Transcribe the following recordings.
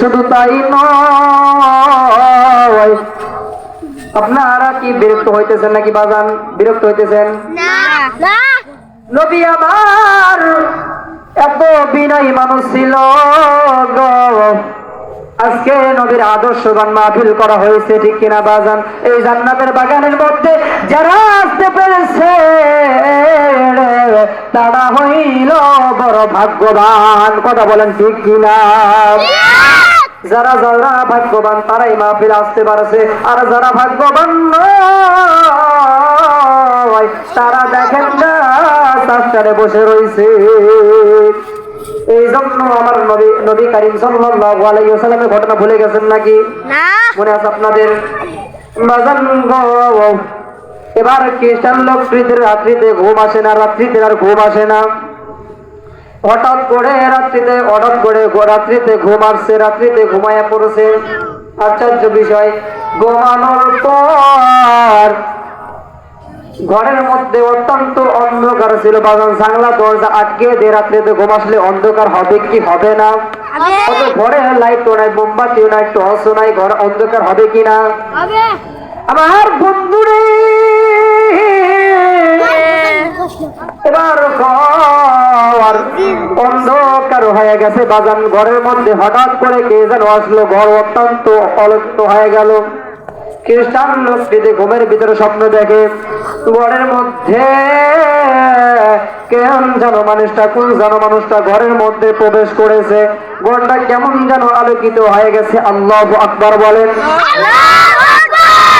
শুধু তাই নয়, আপনারা কি বিরক্ত হইতেছেন নাকি বাজান? বিরক্ত হইতেছেন না না নবী আমার এত বিনয়ী মানুষ ছিল গো। আজকে নবীর আদর্শবান মাহফিল করা হয়েছে, ঠিক কিনা বাজান? এই জান্নাতের বাগানের মধ্যে যারা আসতে পেরেছে তারা হইল বড় ভাগ্যবান। কথা বলেন ঠিক কিনা? যারা যারা ভাগ্যবান তারাই মাহফিল আসতে পারছে, আর যারা ভাগ্যবান নয় তারা দেখেন না রাস্তায় বসে রয়েছে। এই জন্য আমার নবী করিম সাল্লাল্লাহু আলাইহি ওয়াসাল্লামের ঘটনা ভুলে গেছেন নাকি? না মনে আছে আপনাদের? এবার খ্রিস্টান লোক রাত্রিতে ঘুম আসে না, রাত্রিতে আর ঘুম আসে না। হঠাৎ করে রাত্রিতে ঘুম আসছে, রাত্রিতে ঘুমায়া পড়ছে। আশ্চর্য বিষয়, ঘুমানোর পর ঘরের মধ্যে অত্যন্ত অন্ধকার ছিল বাজান। জানলা দরজা আটকে দিয়ে রাত্রিতে ঘুম আসলে অন্ধকার হবে কি হবে না? ঘরে লাইটও নাই, মোমবাতিও নাই, টর্চও নাই, ঘর অন্ধকার হবে কিনা? আমার বন্ধুরে এবার ঘর অন্ধকার হয়ে গেছে বাজান। ঘরের মধ্যে হঠাৎ করে কে যেন আসলো, ঘর অত্যন্ত অলক্ত হয়ে গেল। খ্রিস্টান লোকটিতে ঘুমের ভিতরে স্বপ্ন দেখে, ঘরের মধ্যে কেমন যেন মানুষটা, কোন যেন মানুষটা ঘরের মধ্যে প্রবেশ করেছে। ঘরটা কেমন যেন আলোকিত হয়ে গেছে। আল্লাহু আকবার বলেন।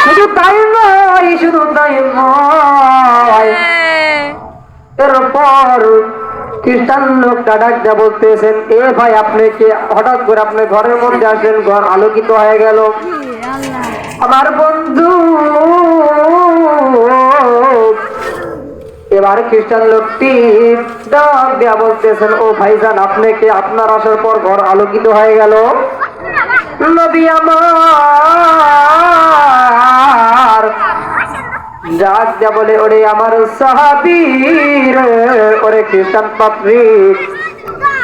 শুধু তাই নয়, শুধু তাই নয়, এরপর খ্রিস্টান লোকটা ডাক দিয়ে বলতেছেন, এ ভাই আপনি কি হঠাৎ করে আপনি ঘরের মধ্যে আসেন, ঘর আলোকিত হয়ে গেল। আমার বন্ধু এবার খ্রিস্টান লোকটি ডাক দিয়া বলতেছেন, ও ভাইজান আপনি কি আপনার আসার পর ঘর আলোকিত হয়ে গেল? নবী আমার ডাক দিয়া বলে, ওরে আমার সাহাবী রে, ওরে খ্রিস্টান পাত্রী,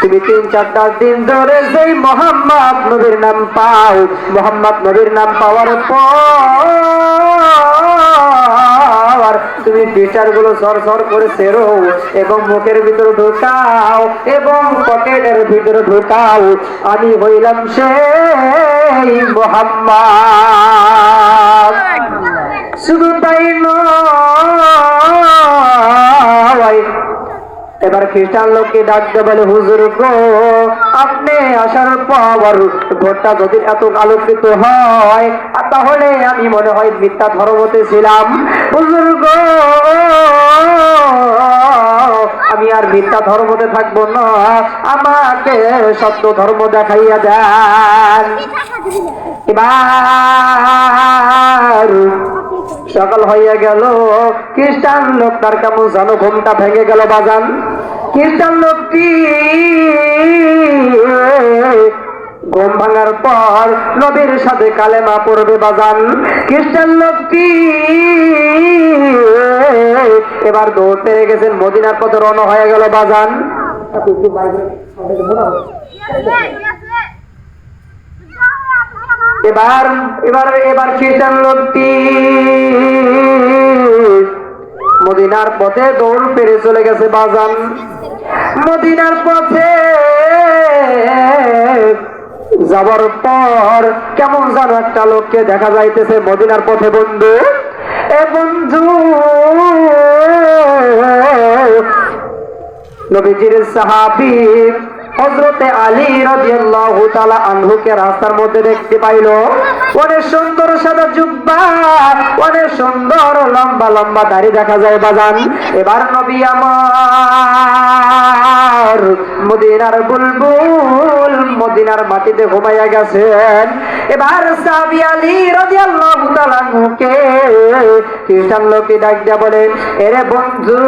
তুমি ৩-৪টা দিন ধরে যেই মোহাম্মদ নবীর নাম পাও, মোহাম্মদ নবীর নাম পাওয়ার পর তুমি বিচার গুলো সর করে সেরো এবং মুখের ভিতরে ঢুকাও এবং পকেটের ভিতরে ঢুকাও, আমি হইলাম সেই মোহাম্মদ। শুধু তাই নয়, এবার খ্রিস্টান লোককে ডাকতে বলে, হুজুর গো আপনি আসার পর ঘরটা যদি এত আলোকিত হয় তাহলে আমি মনে হয় মিথ্যা ধর্মতে ছিলাম। হুজুর গো আমি আর মিথ্যা ধর্মতে থাকবো না, আমাকে সত্য ধর্ম দেখাইয়া দেন। এবার সকাল হইয়া গেল, খ্রিস্টান লোকটার কেমন যেন ঘুমটা ভেঙে গেল বাজান। খ্রিস্টান লোকটি ঘুম ভাঙার পর নবীর সাথে কালেমা পড়বে বাজান। খ্রিস্টান লোকটি এবার দৌড় পেয়ে গেছেন, মদিনার পথে রওনা হয়ে গেল বাজান। এবার এবার এবার খ্রিস্টান লোকটি মদিনার পথে দৌড় পেরে চলে গেছে বাজান। মদিনার পথে যাবার পর কেমন যেন একটা লোককে দেখা যাইতেছে মদিনার পথে। বন্ধু, এ বন্ধু, নবীজির সাহাবী হযরতে আলী রাদিয়াল্লাহু তাআলা আনহুকে রাস্তার মধ্যে দেখতে পাইল। অনেক সুন্দর সাদা জুব্বা, অনেক সুন্দর লম্বা লম্বা দাড়ি দেখা যায় বাজান। এবার নবী আমার মদিনার বুলবুল মদিনার মাটিতে ঘুমাইয়া গেছেন। এবার সাহাবী আলী রাদিয়াল্লাহু তাআলা আনহুকে খ্রিস্টান লোকটি ডাক দিয়া বলে, এরে বন্ধু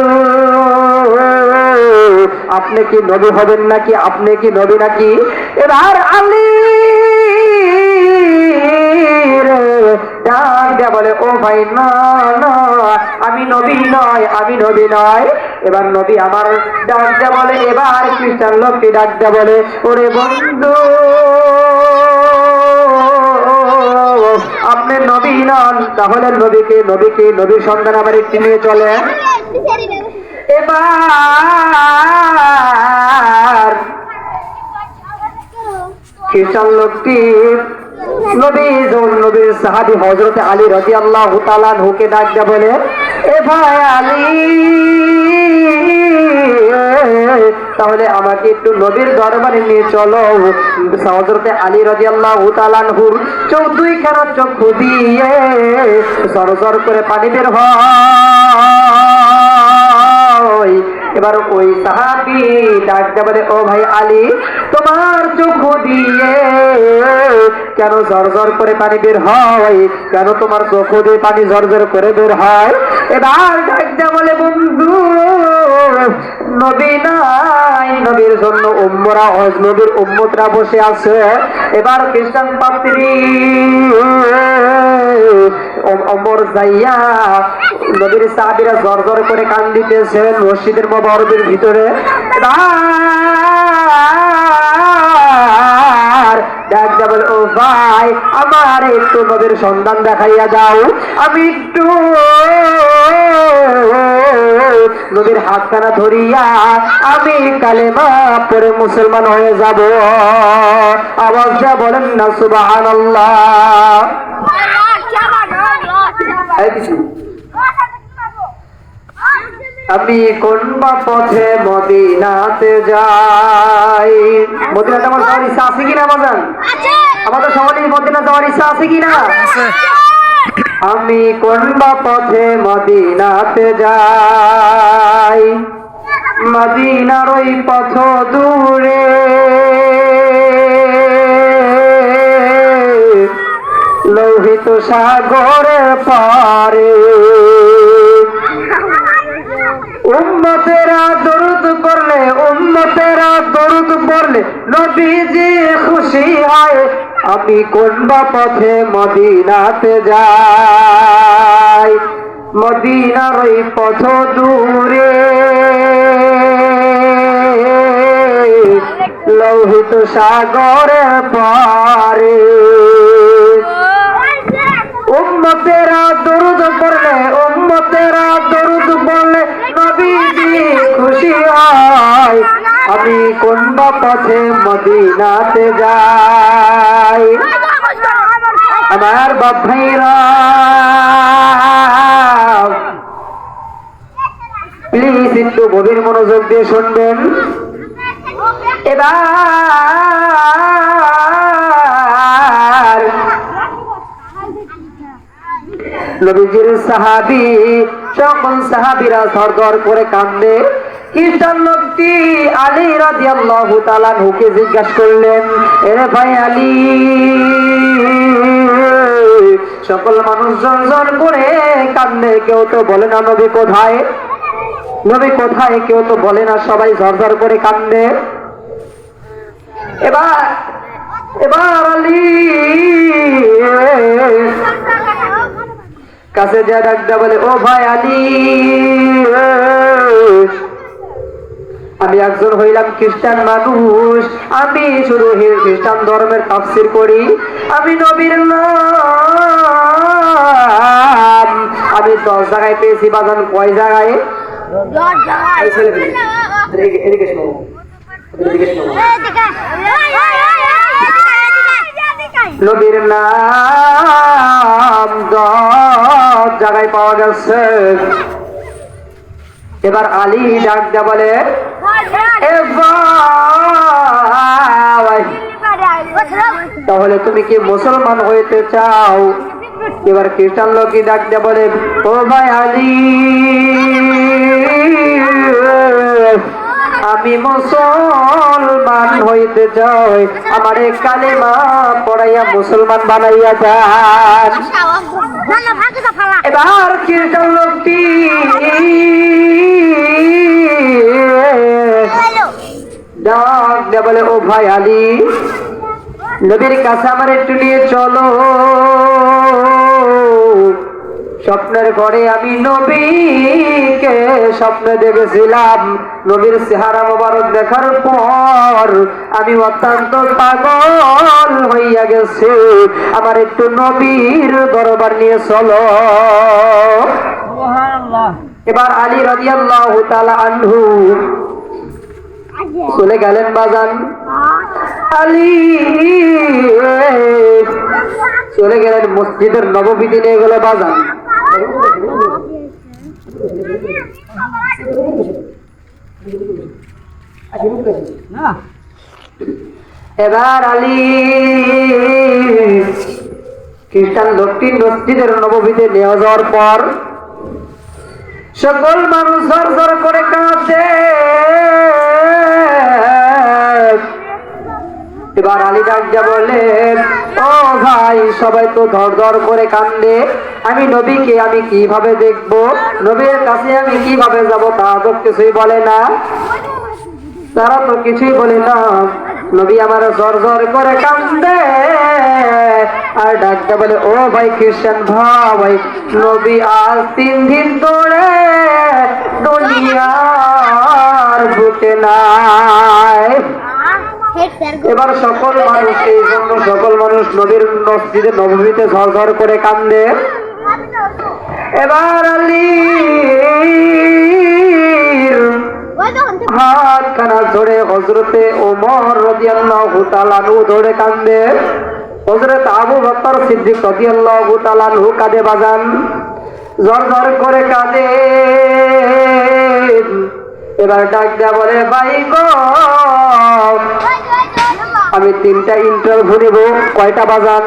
আপনি কি নবী হবেন নাকি? আপনি কি নবী নাকি? এবার আলী দিয়া বলে ও ভাই না না, আমি নবী নয়, আমি নবী নয়। এবার নবী আমার ডাক দেয়া বলে, এবার খ্রিস্টান লোকটি ডাক দেয়া বলে, ওরে বন্ধু আপনি নবী নন, তাহলে নবীর সন্ধান আমার একটি নিয়ে চলে। এবার খ্রিস্টান লোকটি নবীর সাহাবী হযরত আলী রাদিয়াল্লাহু তাআলা আনহুকে ডাক দেয়া বলে, এ ভাই আলী তাহলে আমাকে একটু নবীর দরবারে নিয়ে চলো। হযরত আলী রাদিয়াল্লাহু তাআলা আনহুর চোখ খানা চক্ষু দিয়ে জর করে পানি বের হয়। এবার ওই সাহাবী ডাক দেয়া বলে, ও ভাই আলী তোমার চক্ষু দিয়ে কেন জর করে পানি বের হয়, কেন তোমার চক্ষু দিয়ে পানি জর করে বের হয়? এবার ডাক দেয়া বলে, বন্ধু নবী নাই, নবীর জন্য নবীর উম্মতরা বসে আছে। এবার খ্রিস্টান পাত্রী ওমর যাইয়া নবীর সাহাবীরা জর করে কান্দিতেছেন মসজিদের মুবারকের ভিতরে। ডাক দেয়া বলে, ও ভাই আমার একটু নবীর সন্ধান দেখাইয়া দাও, আমি একটু নবীর হাতখানা ধরিয়া আমি কালেমা পড়ে মুসলমান হয়ে যাব। আওয়াজ দেয়া বলেন না সুবহানাল্লাহ। আমি কোন বা পথে মদিনাতে যাই। মদিনাতে আমার যাওয়ার ইচ্ছা আছে কিনা বাজান? আমাদের সবারই মদিনা যাওয়ার ইচ্ছা আছে কিনা? আমি কোন বা পথে মদিনাতে যাই, মদিনার ওই পথ দূরে লোহিত সাগরের পারে উম্মতেরা দরুদ পড়লে নবীজি খুশি হয়। আমি কোন বা পথে মদিনাতে যাই, মদিনার ওই পথ দূরে লোহিত সাগরের পারে উম্মতেরা দরুদ পড়লে নবীজি খুশি হয়। আমি কোন বা পথে মদিনাতে যাই। আমার বাপ ভাইরা প্লিজ একটু গভীর মনোযোগ দিয়ে শুনবেন। এবার নবীজির সাহাবী সকল সাহাবীরা সরদর করে কান্দে। খ্রিস্টান লোকটি আলী রাদিয়াল্লাহু তাআলা আনহুকে জিজ্ঞাসা করলেন, এরে ভাই আলী সকল মানুষ জর করে কান্দে, কেউ তো বলে না নবী কোথায়, কেউ তো বলে না, সবাই জর করে কান্দে। এবার আলী কাছে যা ডাক দেয়া বলে, ও ভাই আলী আমি একজন হইলাম খ্রিস্টান মানুষ, আমি শুধু খ্রিস্টান ধর্মের তাফসীর করি, আমি নবীর নাম আমি 10 জায়গায় পেয়েছি। বাজান কয় জায়গায়? 10 জায়গায়। নবীর নাম 10 জায়গায় পাওয়া গেছে। এবার আলী ডাক দেয়া বলে, তাহলে তুমি কি মুসলমান হইতে চাও? এবার খ্রিস্টান লোকই ডাক দেয়া বলে, ও ভাই আলী আমি মুসলমান হইতে চাই, আমারে কালেমা পড়াইয়া মুসলমান বানাইয়া যান। এবার খ্রিস্টান লোকটি ডাক দেয়া বলে, ও ভাই আলী নবীর কাছে আমার একটু নিয়ে চলো। স্বপ্নের ঘরে আমি নবীকে স্বপ্নে দেখেছিলাম। নবীর চেহারা মোবারক দেখার পর আমি অত্যন্ত পাগল হইয়া গেছি। আমার একটু নবীর দরবার নিয়ে চলো। এবার আলী রাদিয়াল্লাহু তাআলা আনহু চলে গেলেন বাজান। আলী চলে গেলেন মসজিদের নববীতে, নিয়ে গেল বাজান। এবার আলী খ্রিস্টান লোকটি মসজিদের নববীতে নিয়ে যাওয়ার পর সকল মানুষ জোর জোর করে কাঁদছে। এবার আলী ডাক বলেন, ও ভাই, সবাই তো ধর ধর করে কান্দে, আমি নবীকে আমি কিভাবে দেখব, নবীর কাছে আমি কিভাবে যাব, তা তো কিছুই বলে না, তারা তো কিছুই বলে না। নবী আমার জোর জোর করে কান্দে আর ডাকতে বলে, ও ভাই খ্রিস্টান ভাই, নবী আজ 3 দিন ধরে দুনিয়ার বুকে নাই। এবার সকল মানুষ, এই জন্য সকল মানুষ নবীর মসজিদে নববীতে ঝর ঝর করে কান্দে। এবার আলী হাতখানা ধরে হযরতে ওমর রাদিয়াল্লাহু তাআলা আনহু ধরে কান্দে। হযরত আবু বকর সিদ্দিক রাদিয়াল্লাহু তাআলা আনহু কাঁদে বাজান, ঝর ঝর করে কাঁদে। এবার ডাক দেয়া বলে, ভাই গো, আমি 3টা ইন্টারভিউ নিব, কয়টা বাজান?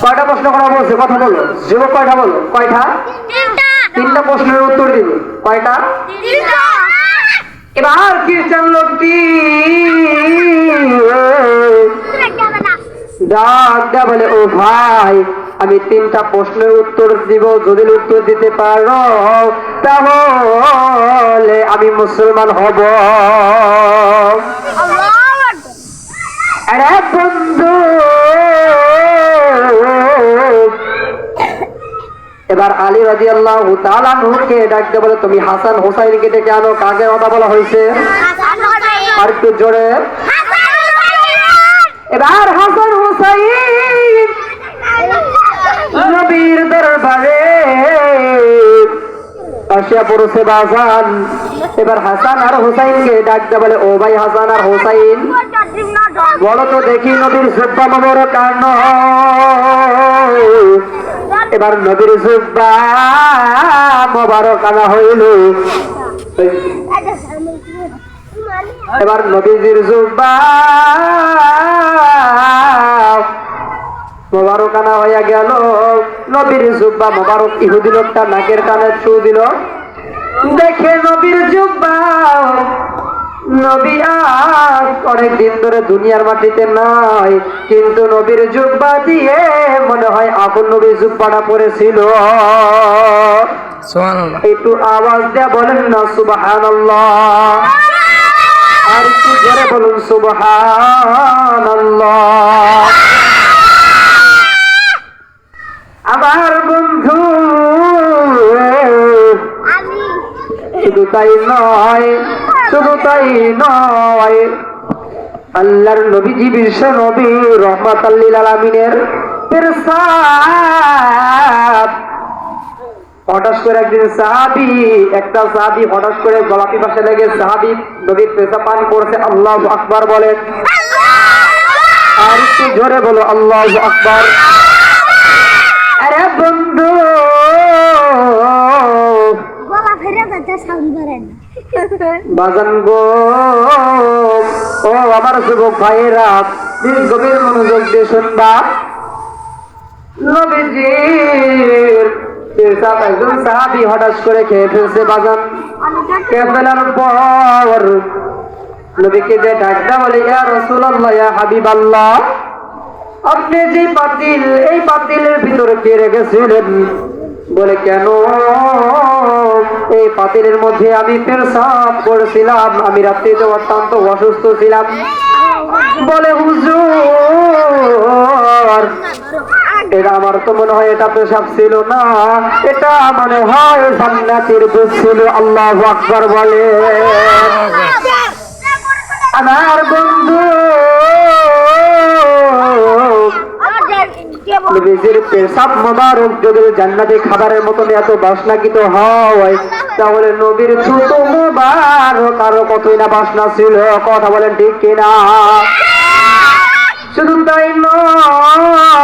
কয়টা প্রশ্ন করা বলছে, কথা বলো যুবক, কয়টা বলো, কয়টা? 3টা প্রশ্নের উত্তর দিবে, কয়টা? এবার খ্রিস্টান লোকটি ডাক দেয়া বলে, ও ভাই, আমি 3টা প্রশ্নের উত্তর দিব, যদি উত্তর দিতে পারো তাহলে আমি মুসলমান হব। আরে বন্ধু, এবার আলী রাদিয়াল্লাহু তাআলা আনহুকে ডাকতে বলে, তুমি হাসান হোসাইনকে ডেকে আনো। কাকে কথা বলা হয়েছে? আর একটু জোরে। এবার হাসান হোসাইন নবীর দরবারে আসিয়া পড়ছে বাজান। এবার হাসান আর হোসাইনকে ডাকতে বলে, ও ভাই হাসান আর হোসাইন, বলো তো দেখি নবীর জুব্বা মোবারক কার নয়? এবার নবীর জুব্বা মোবারক আনা হইল। এবার নবীজির জুব্বা মোবারক আনা হইয়া গেল। নবীর জুব্বা মোবারক ইহুদি লোকটা নাকের কানে ছু দিল। দেখে নবীর জুব্বা, নবী আজ অনেকদিন ধরে দুনিয়ার মাটিতে নাই, কিন্তু নবীর জুব্বা দিয়ে মনে হয় আপন নবীর জুব্বাটা পড়েছিল। একটু আওয়াজ দেয়া বলেন না সুবহানাল্লাহ, আর একটু জোরে বলুন সুবহানাল্লাহ। আমার বন্ধু, শুধু তাই নয়, শুধু তাই নয়, আল্লাহর নবীজি বিশ্ব নবী রাহমাতাল লিল আলামিনের পেরসাদ হঠাৎ করে একদিন একটা সাহাবী হঠাৎ করে গলা পিপাসা লেগে সাহাবী নবীর পেশাব পান করছে। আল্লাহু আকবার বলে, আর একটু জোরে বলো আল্লাহু আকবার। আরে বন্ধু, বাজান গো, ও আমার যুবক ভাইয়েরা, গভীর মনোযোগ দিয়ে শুনবা। নবীজির একজন সাহাবী হঠাৎ করে খেয়ে ফেলছে বাজান। খেয়ে ফেলার পর নবীকে যে ডাকটা বলে, ইয়া রাসূলুল্লাহ, ইয়া হাবিবাল্লাহ, আপনি যে পাতিল, এই পাতিলের ভিতরে কে রেখেছিলেন? বলে কেন? এই পাতিলের মধ্যে আমি পেশাব করেছিলাম, আমি রাত্রিতে অত্যন্ত অসুস্থ ছিলাম। বলে হুজুর, এটা আমার তো মনে হয় এটা পেশাব ছিল না, এটা মনে হয় জান্নাতের দুধ ছিল। আল্লাহু আকবার বলে। আমার বন্ধু নবীজির পেশাব মোবারক যদি জান্নাতি খাবারের মতন এত বাসনাকিত হয়, তাহলে নবীর ছোট মোবারক আরো কতই না বাসনা ছিল। কথা বলেন ঠিক কিনা? শুধু তাই নয়,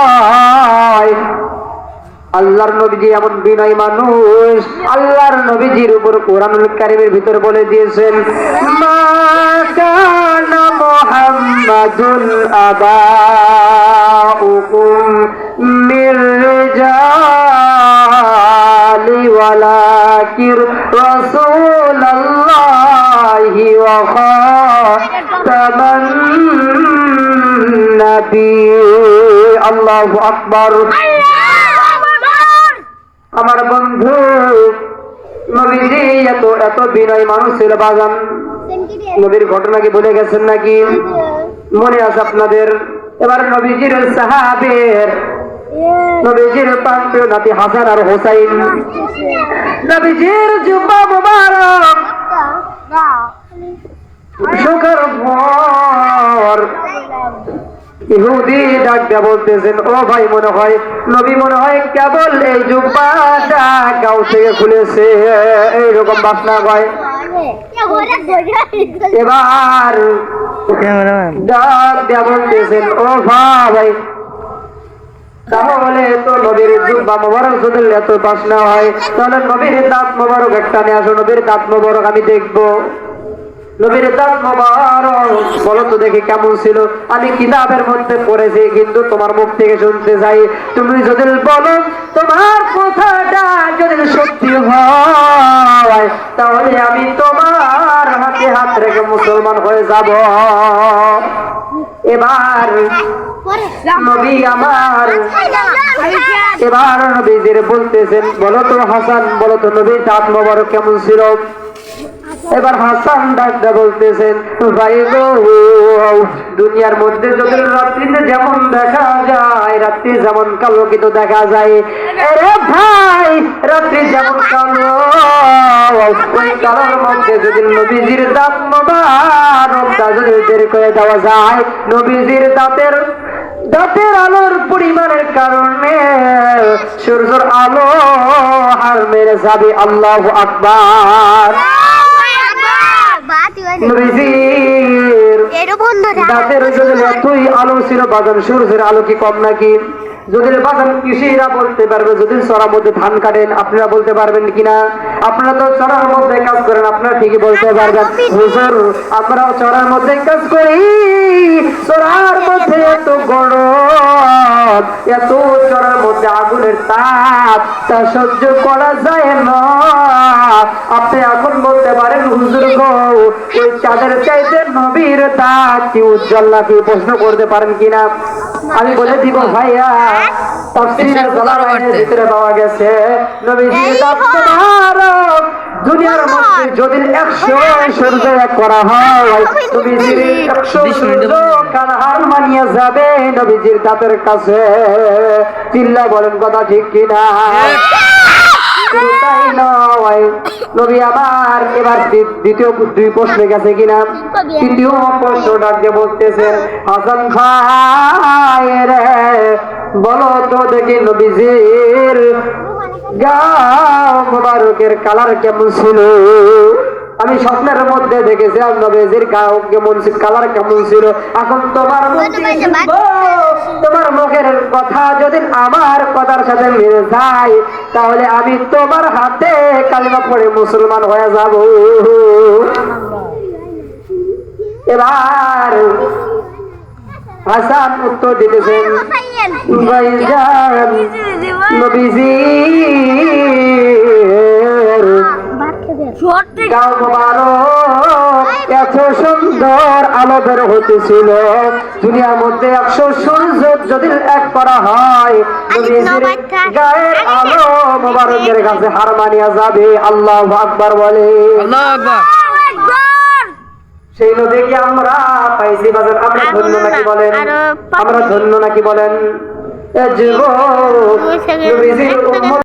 আল্লাহর নবীজি এমন বিনয় মানুষ, আল্লাহর নবীজির উপর কোরআনুল কারীমের ভিতর বলে দিয়েছেন, মা কানা মুহাম্মাদুন আবা মির রিজালি ওয়ালাকির রাসূলুল্লাহি ওয়া খাতামান নবী। আল্লাহু আকবার। আমার বন্ধু নবীজি এত এত বিনয় মানুষ ছিল বাজান। নবীর ঘটনা কি ভুলে গেছেন নাকি? মনে আছে আপনাদের? এবার নবীজির সাহাবের, নবীজির প্রাণপ্রিয় নাতি হাসান আর হোসাইন, নবীজির জুব্বা মুবারক শোকার পর ইহুদি ডাক দিয়া বলতেছেন, ও ভাই, মনে হয় নবী মনে হয় কেবল এই জুব্বাটা গাও থেকে খুলেছে, এইরকম বাসনা হয়। এবার ডাক দিয়া বলতেছেন, ও ভাই, তাহলে তো নবীর জুব্বা মোবারক যদি এত বাসনা হয়, তাহলে নবীর দাঁত মোবারক একটা নিয়ে আসো, নবীর দাঁত মোবারক আমি দেখবো। নবীর দাঁত মোবারক বলো তো দেখি কেমন ছিল। আমি কিতাবের মধ্যে পড়েছি, কিন্তু তোমার মুখ থেকে শুনতে চাই। তুমি যদি বলো তোমার কথাটা যদি সত্যি হয়, তাহলে আমি তোমার হাতে হাত রেখে মুসলমান হয়ে যাব। এবার নবী আমার, এবার নবীজির বলতেছেন, বলো তো হাসান, বলো তো নবীর দাঁত মোবারক কেমন ছিল? এবার হাসান ডাকতে বলতেছেন, ভাই গো, দুনিয়ার মধ্যে যদি রাত্রিতে যেমন দেখা যায়, রাত্রি যেমন কালো কিন্তু দেখা যায়, আরে ভাই, রাত্রি যেমন কালো, ওই কালোর মধ্যে যদি নবীজির দাঁত মোবারকটা যদি বের করে দেওয়া যায়, নবীজির দাঁতের আলোর পরিমাণের কারণে সূর্যের আলো হার মেরে যাবে। আল্লাহু আকবার। নবীজির দাঁতের যদি এতই আলো ছিল বাজান, সূর্যের আলো কি কম নাকি? যদি বাজান কৃষিরা বলতে পারবে, যদি চড়ার মধ্যে ধান কাটেন, আপনারা বলতে পারবেন কিনা? আপনারা তো চড়ার মধ্যে কাজ করেন, আপনারা ঠিকই বলতে পারবেন, হুজুর আমরাও চড়ার মধ্যে কাজ করি, চড়ার মধ্যে এত গরম, এত চড়ার মধ্যে আগুনের তাপ, তা সহ্য করা যায় না। আপনি এখন বলতে পারেন, হুজুর গো, ওই চাঁদের চাইতে নবীর দাঁত কি উজ্জ্বল নাকি? প্রশ্ন করতে পারেন কিনা? আমি বলে দিব ভাইয়া, তাফসীরের জালালাইনের ভিতরে পাওয়া গেছে, নবীজির দাঁত মোবারক দুনিয়ার মধ্যে যদি 100 সূর্য এক করা হয়, নবীজির 100 সূর্য কানহার মানিয়ে যাবে নবীজির দাঁতের কাছে। চিল্লা বলেন কথা ঠিক কিনা? তাই নয়, নবী আমার এবার দ্বিতীয় দুই প্রশ্নে গেছে কিনা? তৃতীয় প্রশ্ন ডাকতে বলতেছেন, হাসান ভাই রে, বলো তো দেখি নবীজির গাও মোবারকের কালার কেমন ছিল? আমি স্বপ্নের মধ্যে দেখেছিলাম নবীজির গাও কেমন ছিল, কালার কেমন ছিল। এখন তোমার মুখের কথা যদি আমার কথার সাথে মিলে যায়, তাহলে আমি তোমার হাতে কালিমা পড়ে মুসলমান হয়ে যাব। এবার হাসান উত্তর দিতেছেন, ভাইজান নবীজির গাও মোবারক এত সুন্দর আলো বের হতেছিল দুনিয়ার মধ্যে 100 সূর্য যদি এক করা হয় নবীজির গায়ের আলো মোবারকের কাছে হার মানিয়া যাবে। আল্লাহু আকবার বলে। আল্লাহু আকবার। সেই নবীকে আমরা পাইছি বাজার, আমরা ধন্য নাকি বলেন? আমরা ধন্য নাকি বলেন? এ যুবক নবীজির উম্মত